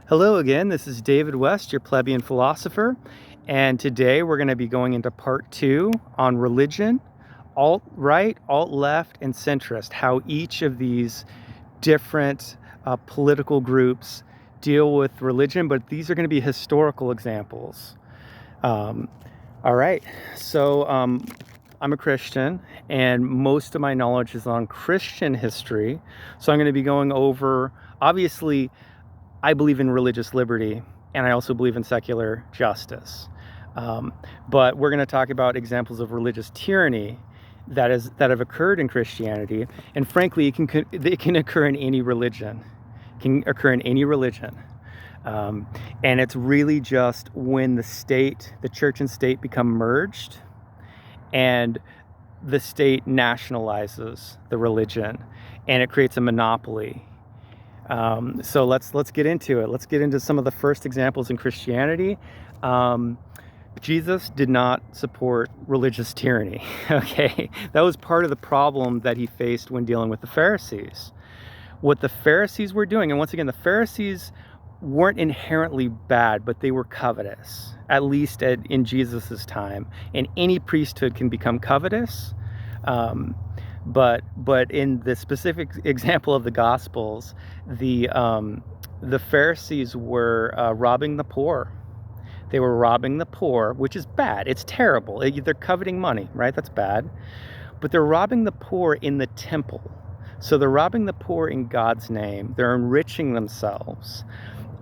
Hello again, this is David West, your plebeian philosopher, and today we're going to be going into part 2 on religion, alt-right, alt-left, and centrist, how each of these different political groups deal with religion, but these are going to be historical examples. All right, so I'm a Christian, and most of my knowledge is on Christian history, so I'm going to be going over, obviously, I believe in religious liberty, and I also believe in secular justice. But we're going to talk about examples of religious tyranny that have occurred in Christianity, and frankly, it can occur in any religion. It can occur in any religion, and it's really just when the church and state become merged, and the state nationalizes the religion, and it creates a monopoly. So let's get into it. Let's get into some of the first examples in Christianity. Jesus did not support religious tyranny. Okay, that was part of the problem that he faced when dealing with the Pharisees. What the Pharisees were doing, and once again, the Pharisees weren't inherently bad, but they were covetous, at least in Jesus's time. And any priesthood can become covetous. But in the specific example of the Gospels, the Pharisees were robbing the poor. They were robbing the poor, which is bad. It's terrible. They're coveting money, right? That's bad. But they're robbing the poor in the temple. So they're robbing the poor in God's name. They're enriching themselves.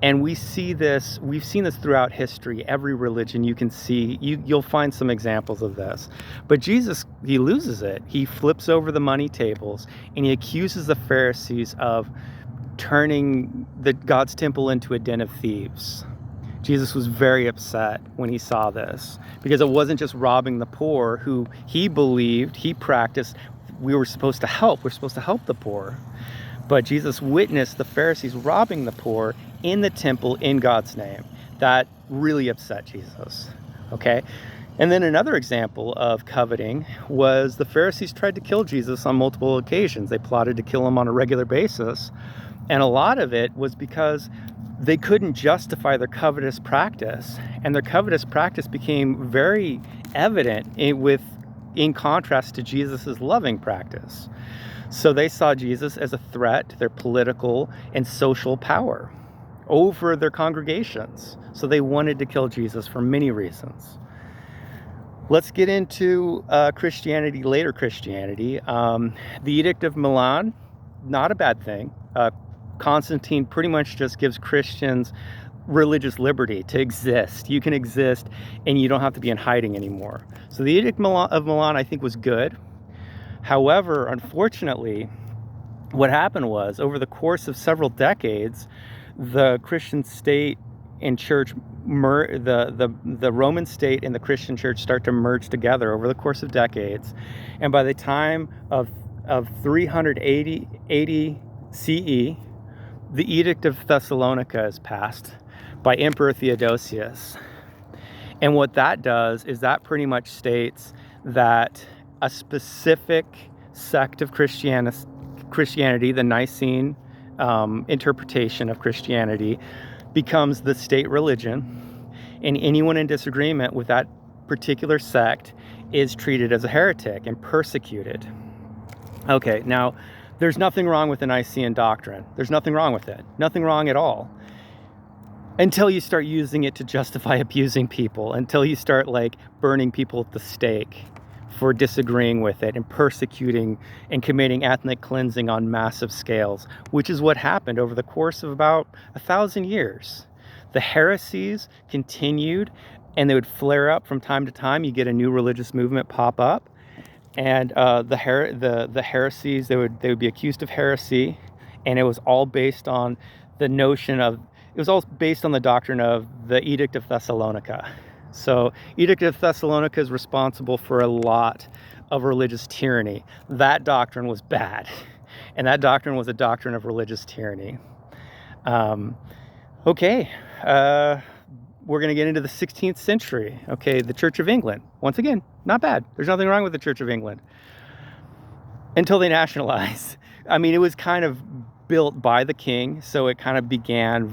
And we've seen this throughout history. Every religion you can see, you'll find some examples of this. But Jesus, he loses it. He flips over the money tables, and he accuses the Pharisees of turning God's temple into a den of thieves. Jesus was very upset when he saw this, because it wasn't just robbing the poor, who he believed, he practiced, we're supposed to help the poor. But Jesus witnessed the Pharisees robbing the poor in the temple in God's name. That really upset Jesus, okay? And then another example of coveting was the Pharisees tried to kill Jesus on multiple occasions. They plotted to kill him on a regular basis. And a lot of it was because they couldn't justify their covetous practice. And their covetous practice became very evident in contrast to Jesus's loving practice. So they saw Jesus as a threat to their political and social power over their congregations. So they wanted to kill Jesus for many reasons. Let's get into Christianity, later Christianity. The Edict of Milan, not a bad thing. Constantine pretty much just gives Christians religious liberty to exist. You can exist and you don't have to be in hiding anymore. So the Edict of Milan, I think, was good. However, unfortunately, what happened was, over the course of several decades, the Christian state and church, the Roman state and the Christian church start to merge together over the course of decades. And by the time of 380 CE, the Edict of Thessalonica is passed by Emperor Theodosius. And what that does is that pretty much states that a specific sect of Christianity, the Nicene interpretation of Christianity, becomes the state religion, and anyone in disagreement with that particular sect is treated as a heretic and persecuted. Okay, now, there's nothing wrong with the Nicene doctrine. There's nothing wrong with it. Nothing wrong at all. Until you start using it to justify abusing people, until you start burning people at the stake for disagreeing with it and persecuting and committing ethnic cleansing on massive scales, which is what happened over the course of about 1,000 years. The heresies continued, and they would flare up from time to time. You get a new religious movement pop up, and the heresies, they would be accused of heresy, and it was all based on the doctrine of the Edict of Thessalonica. So Edict of Thessalonica is responsible for a lot of religious tyranny. That doctrine was bad, and that doctrine was a doctrine of religious tyranny. Okay, we're going to get into the 16th century. Okay, the Church of England. Once again, not bad. There's nothing wrong with the Church of England. Until they nationalized. I mean, it was kind of built by the king, so it kind of began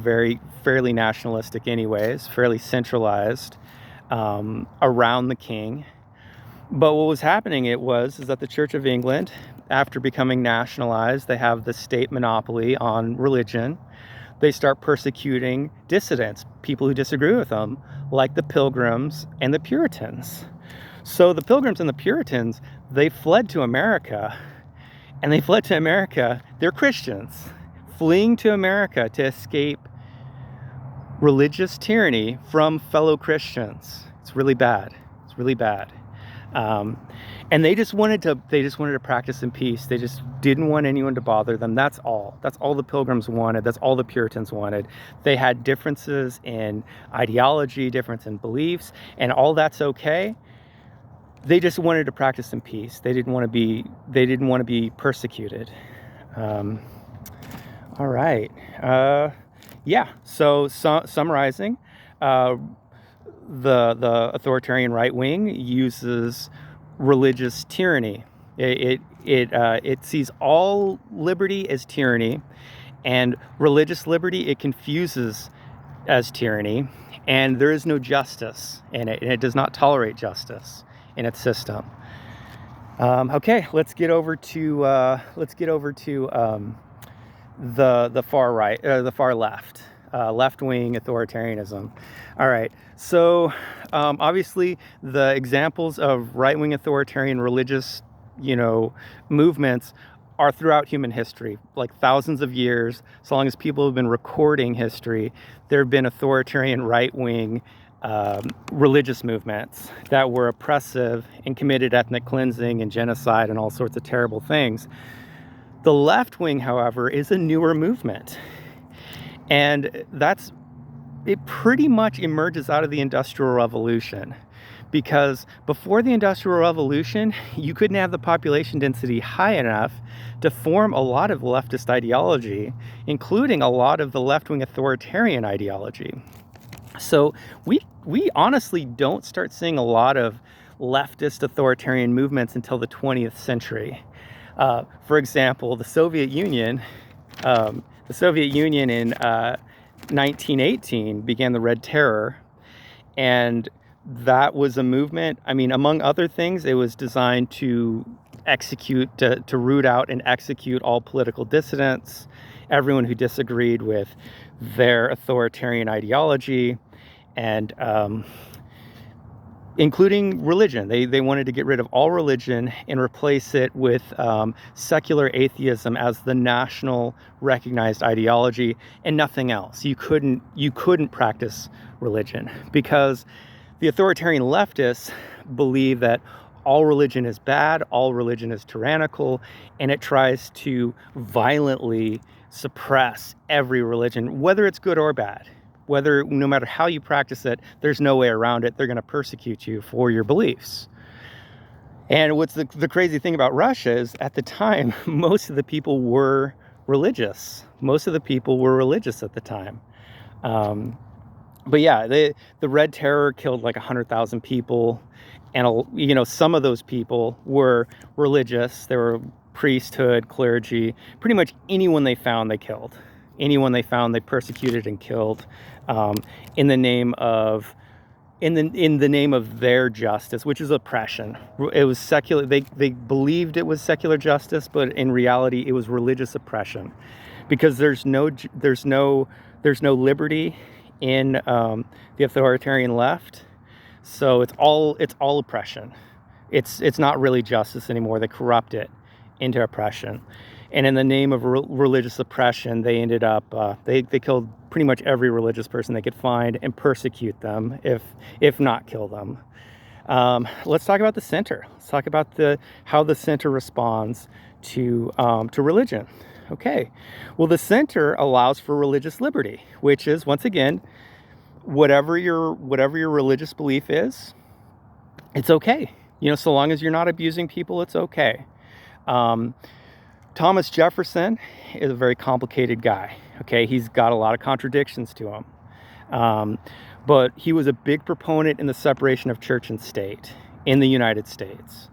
fairly nationalistic anyways, fairly centralized around the king. But what was happening is that the Church of England, after becoming nationalized, they have the state monopoly on religion. They start persecuting dissidents, people who disagree with them, like the Pilgrims and the Puritans. So the Pilgrims and the Puritans, they fled to America. And they fled to America. They're Christians, fleeing to America to escape religious tyranny from fellow Christians. It's really bad. It's really bad. And they just wanted to practice in peace. They just didn't want anyone to bother them. That's all the Pilgrims wanted. That's all the Puritans wanted. They had differences in ideology, difference in beliefs, and all that's okay. They just wanted to practice in peace. They didn't want to be persecuted. All right. So summarizing, the authoritarian right wing uses religious tyranny. It sees all liberty as tyranny, and religious liberty it confuses as tyranny, and there is no justice in it, and it does not tolerate justice in its system. Okay, let's get over to the far right, the far left, left-wing authoritarianism. All right, so obviously the examples of right-wing authoritarian religious, movements are throughout human history, like thousands of years. So long as people have been recording history, there have been authoritarian right-wing religious movements that were oppressive and committed ethnic cleansing and genocide and all sorts of terrible things. The left wing, however, is a newer movement, and it pretty much emerges out of the Industrial Revolution, because before the Industrial Revolution, you couldn't have the population density high enough to form a lot of leftist ideology, including a lot of the left-wing authoritarian ideology. So we honestly don't start seeing a lot of leftist authoritarian movements until the 20th century. For example, the Soviet Union in 1918 began the Red Terror, and that was a movement. I mean, among other things, it was designed to root out and execute all political dissidents, everyone who disagreed with their authoritarian ideology, and including religion. They wanted to get rid of all religion and replace it with secular atheism as the national recognized ideology and nothing else. You couldn't practice religion because the authoritarian leftists believe that all religion is bad, all religion is tyrannical, and it tries to violently suppress every religion, whether it's good or bad. No matter how you practice it, there's no way around it. They're going to persecute you for your beliefs. And what's the crazy thing about Russia is at the time, most of the people were religious. Most of the people were religious at the time. But yeah, the Red Terror killed like 100,000 people. And, some of those people were religious. They were priesthood, clergy, pretty much anyone they found, they killed. Anyone they found, they persecuted and killed in the name of their justice, which is oppression. It was secular. They believed it was secular justice, but in reality, it was religious oppression, because there's no liberty in the authoritarian left. So it's all oppression. It's not really justice anymore. They corrupt it into oppression. And in the name of religious oppression, they ended up, they killed pretty much every religious person they could find and persecute them, if not kill them. Let's talk about the center. Let's talk about how the center responds to religion. Okay, well, the center allows for religious liberty, which is, once again, whatever your religious belief is, it's okay. So long as you're not abusing people, it's okay. Thomas Jefferson is a very complicated guy. Okay, he's got a lot of contradictions to him, but he was a big proponent in the separation of church and state in the United States.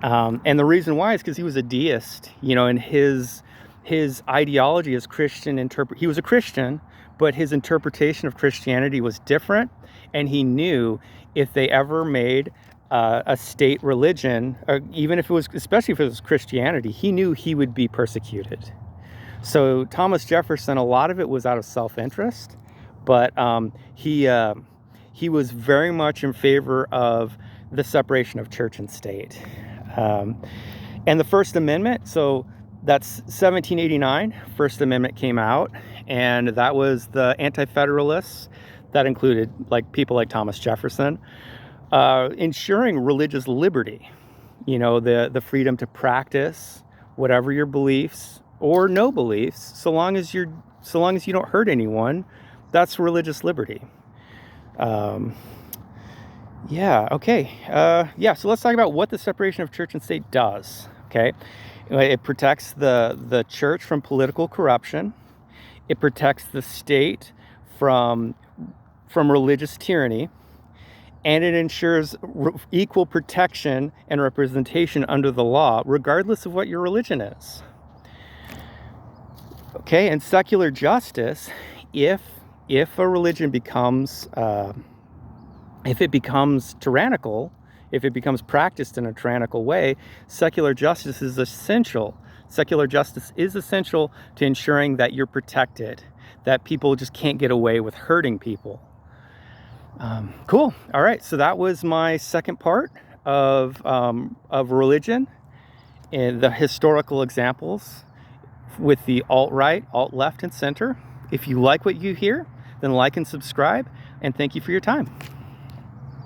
And the reason why is because he was a deist. And his his ideology, his Christian he was a Christian, but his interpretation of Christianity was different, and he knew if they ever made a state religion, or even if it was, especially if it was Christianity, he knew he would be persecuted. So Thomas Jefferson, a lot of it was out of self-interest, but he was very much in favor of the separation of church and state. And the First Amendment, so that's 1789, First Amendment came out, and that was the Anti-Federalists, that included like people like Thomas Jefferson, ensuring religious liberty, the freedom to practice whatever your beliefs or no beliefs, so long as you don't hurt anyone. That's religious liberty. So let's talk about what the separation of church and state does. Okay, it protects the church from political corruption. It protects the state from religious tyranny, and it ensures equal protection and representation under the law, regardless of what your religion is. Okay, and secular justice, if a religion becomes tyrannical, if it becomes practiced in a tyrannical way, secular justice is essential. Secular justice is essential to ensuring that you're protected, that people just can't get away with hurting people. Cool. All right. So that was my second part of religion and the historical examples with the alt-right, alt-left, and center. If you like what you hear, then like and subscribe, and thank you for your time.